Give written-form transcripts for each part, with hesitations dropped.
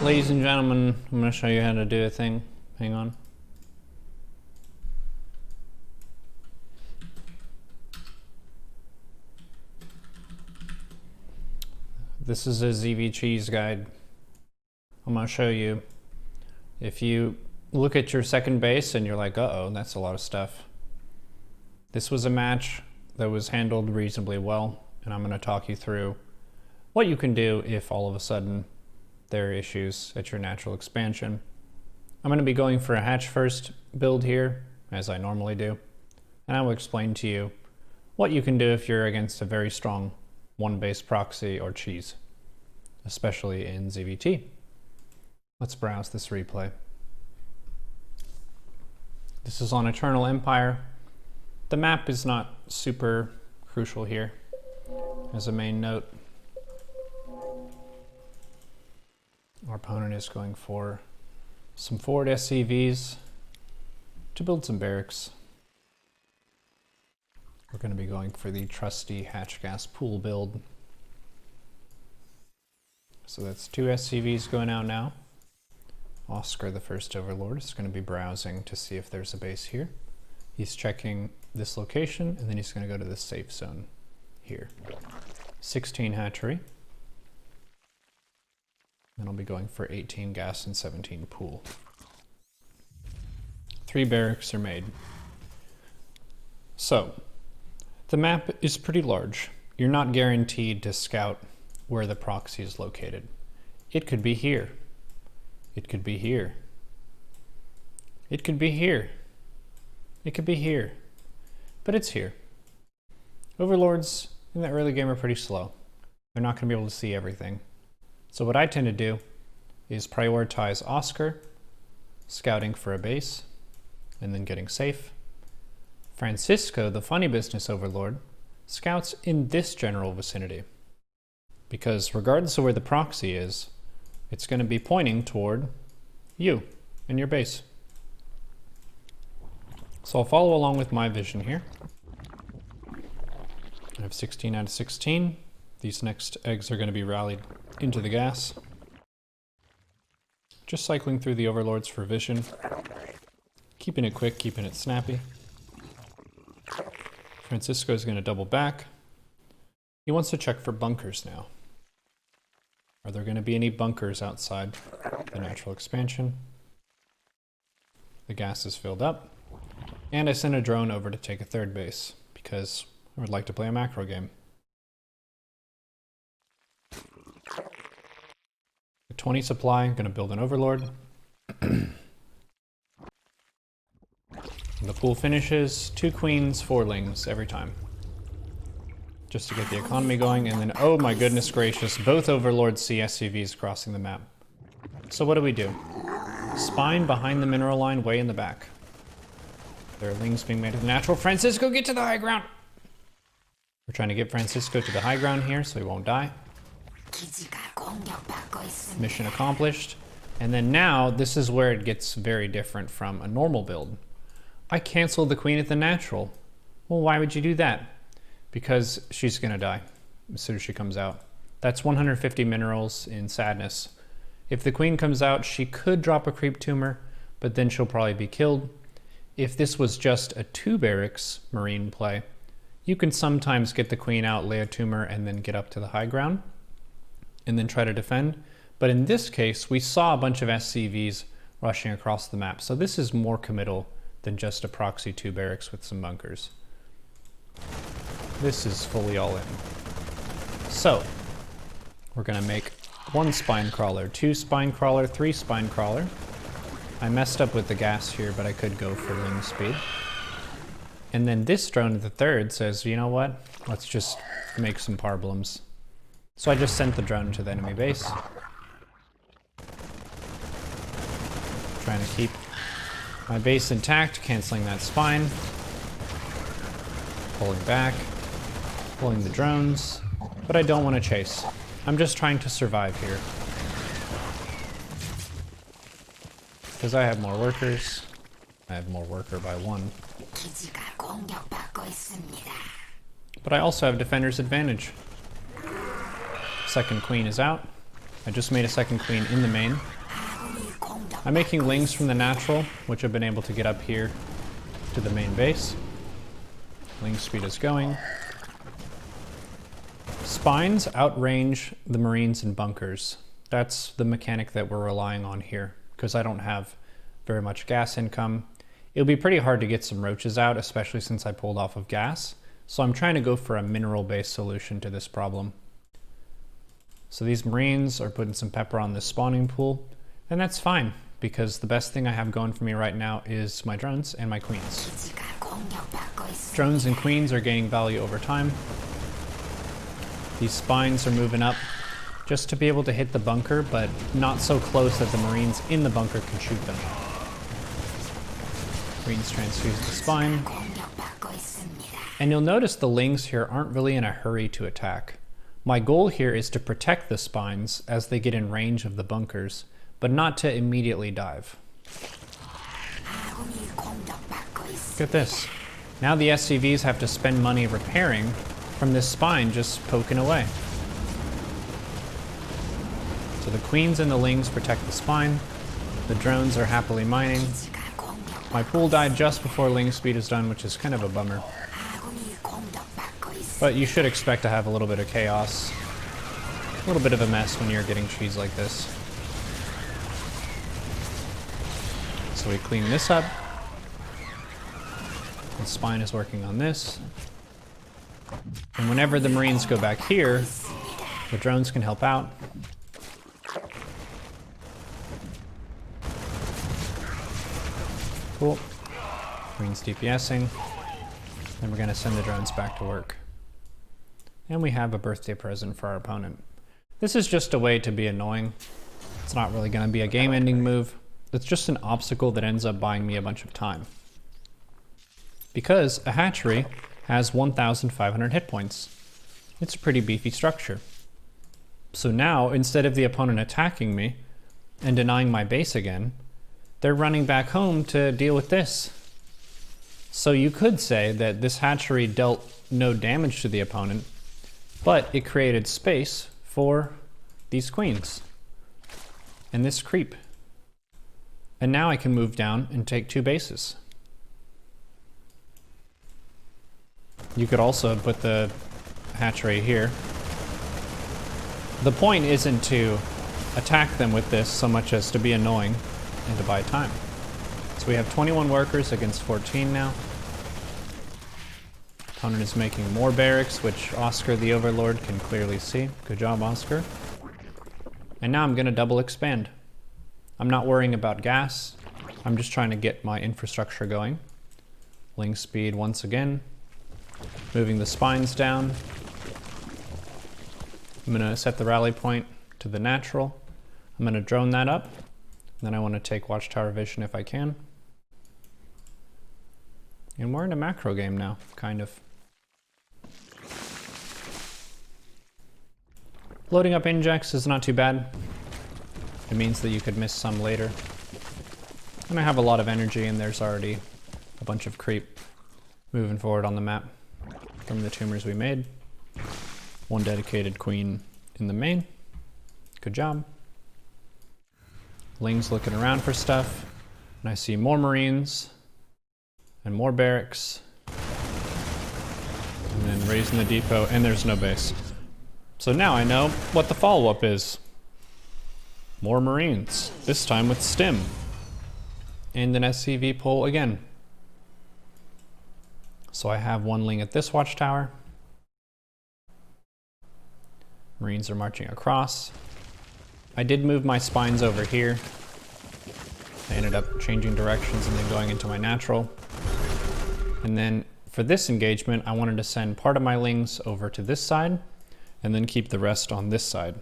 Ladies and gentlemen, I'm going to show you how to do a thing. Hang on. This is a ZvCheese guide. I'm going to show you. If you look at your second base and you're like, uh-oh, that's a lot of stuff. This was a match that was handled reasonably well, and I'm going to talk you through what you can do if all of a sudden there are issues at your natural expansion. I'm going to be going for a hatch first build here, as I normally do, and I will explain to you what you can do if you're against a very strong one base proxy or cheese, especially in ZvT. Let's browse this replay. This is on Eternal Empire. The map is not super crucial here as a main note. Our opponent is going for some forward SCVs to build some barracks. We're going to be going for the trusty hatch gas pool build. So that's 2 SCVs going out now. Oscar, the first overlord, is going to be browsing to see if there's a base here. He's checking this location, and then he's going to go to the safe zone here. 16 hatchery. Then I'll be going for 18 gas and 17 pool. 3 barracks are made. So, the map is pretty large. You're not guaranteed to scout where the proxy is located. It could be here. It could be here. It could be here. It could be here. But it's here. Overlords in the early game are pretty slow. They're not going to be able to see everything. So what I tend to do is prioritize Oscar, scouting for a base, and then getting safe. Francisco, the funny business overlord, scouts in this general vicinity. Because regardless of where the proxy is, it's going to be pointing toward you and your base. So I'll follow along with my vision here. I have 16 out of 16. These next eggs are going to be rallied into the gas. Just cycling through the overlords for vision. Keeping it quick, keeping it snappy. Francisco is going to double back. He wants to check for bunkers now. Are there going to be any bunkers outside the natural expansion? The gas is filled up. And I sent a drone over to take a third base because I would like to play a macro game. A 20 supply, I'm going to build an overlord. The pool finishes 2 queens, 4 lings every time. Just to get the economy going, and then, oh my goodness gracious, both overlords see SCVs crossing the map. So what do? Spine behind the mineral line, way in the back. There are lings being made of the natural. Francisco, get to the high ground! We're trying to get Francisco to the high ground here so he won't die. Mission accomplished. And then now, this is where it gets very different from a normal build. I canceled the queen at the natural. Well, why would you do that? Because she's gonna die as soon as she comes out. That's 150 minerals in sadness. If the queen comes out, she could drop a creep tumor, but then she'll probably be killed. If this was just a 2 barracks marine play, you can sometimes get the queen out, lay a tumor, and then get up to the high ground, and then try to defend. But in this case, we saw a bunch of SCVs rushing across the map, so this is more committal than just a proxy 2 barracks with some bunkers. This is fully all in. So, we're gonna make 1 spine crawler, 2 spine crawler, 3 spine crawler. I messed up with the gas here, but I could go for ling speed. And then this drone at the third says, you know what? Let's just make some parblums. So I just sent the drone to the enemy base. Trying to keep my base intact, canceling that spine. Pulling back, pulling the drones, but I don't want to chase. I'm just trying to survive here. Because I have more workers. I have more worker by 1. But I also have defender's advantage. Second queen is out. I just made a second queen in the main. I'm making lings from the natural, which I've been able to get up here to the main base. Ling speed is going. Spines outrange the marines and bunkers. That's the mechanic that we're relying on here, because I don't have very much gas income. It'll be pretty hard to get some roaches out, especially since I pulled off of gas. So I'm trying to go for a mineral-based solution to this problem. So these marines are putting some pepper on this spawning pool, and that's fine, because the best thing I have going for me right now is my drones and my queens. Drones and queens are gaining value over time. These spines are moving up just to be able to hit the bunker, but not so close that the marines in the bunker can shoot them. Marines transfuse the spine. And you'll notice the lings here aren't really in a hurry to attack. My goal here is to protect the spines as they get in range of the bunkers, but not to immediately dive. Look at this. Now the SCVs have to spend money repairing from this spine just poking away. So the queens and the lings protect the spine. The drones are happily mining. My pool died just before ling speed is done, which is kind of a bummer. But you should expect to have a little bit of chaos. A little bit of a mess when you're getting cheese like this. So we clean this up. The spine is working on this. And whenever the marines go back here, the drones can help out. Cool. Marines DPSing. Then we're going to send the drones back to work. And we have a birthday present for our opponent. This is just a way to be annoying. It's not really going to be a game-ending move. It's just an obstacle that ends up buying me a bunch of time. Because a hatchery has 1,500 hit points. It's a pretty beefy structure. So now, instead of the opponent attacking me and denying my base again, they're running back home to deal with this. So you could say that this hatchery dealt no damage to the opponent, but it created space for these queens and this creep. And now I can move down and take 2 bases. You could also put the hatchery here. The point isn't to attack them with this so much as to be annoying and to buy time. So we have 21 workers against 14 now. Opponent is making more barracks, which Oscar the Overlord can clearly see. Good job, Oscar. And now I'm going to double expand. I'm not worrying about gas. I'm just trying to get my infrastructure going. Ling speed once again. Moving the spines down. I'm going to set the rally point to the natural. I'm going to drone that up. Then I want to take watchtower vision if I can. And we're in a macro game now, kind of. Loading up injects is not too bad. It means that you could miss some later. And I have a lot of energy, and there's already a bunch of creep moving forward on the map from the tumors we made. 1 dedicated queen in the main. Good job. Ling's looking around for stuff, and I see more marines and more barracks, and then raising the depot, and there's no base. So now I know what the follow-up is. More marines, this time with stim, and an SCV pull again. So I have 1 ling at this watchtower. Marines are marching across. I did move my spines over here. I ended up changing directions and then going into my natural. And then for this engagement, I wanted to send part of my lings over to this side and then keep the rest on this side,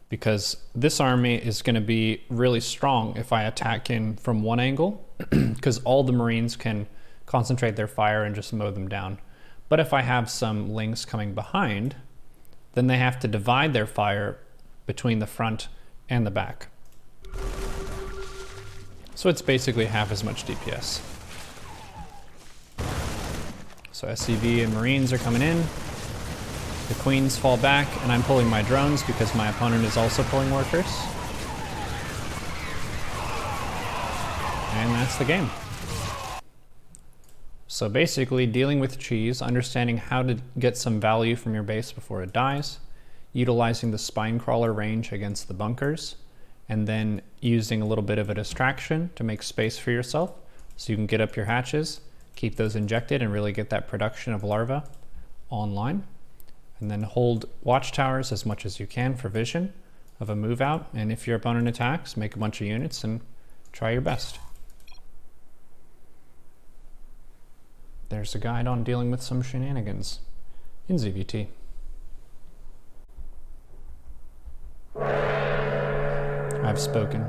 because this army is going to be really strong if I attack in from one angle, because all the marines can concentrate their fire and just mow them down. But if I have some lings coming behind, then they have to divide their fire between the front and the back. So it's basically half as much DPS. So SCV and Marines are coming in. The queens fall back, and I'm pulling my drones because my opponent is also pulling workers. And that's the game. So basically, dealing with cheese, understanding how to get some value from your base before it dies, utilizing the spine crawler range against the bunkers, and then using a little bit of a distraction to make space for yourself so you can get up your hatches, keep those injected, and really get that production of larvae online. And then hold watchtowers as much as you can for vision of a move out. And if your opponent attacks, make a bunch of units and try your best. There's a guide on dealing with some shenanigans in ZvT. I've spoken.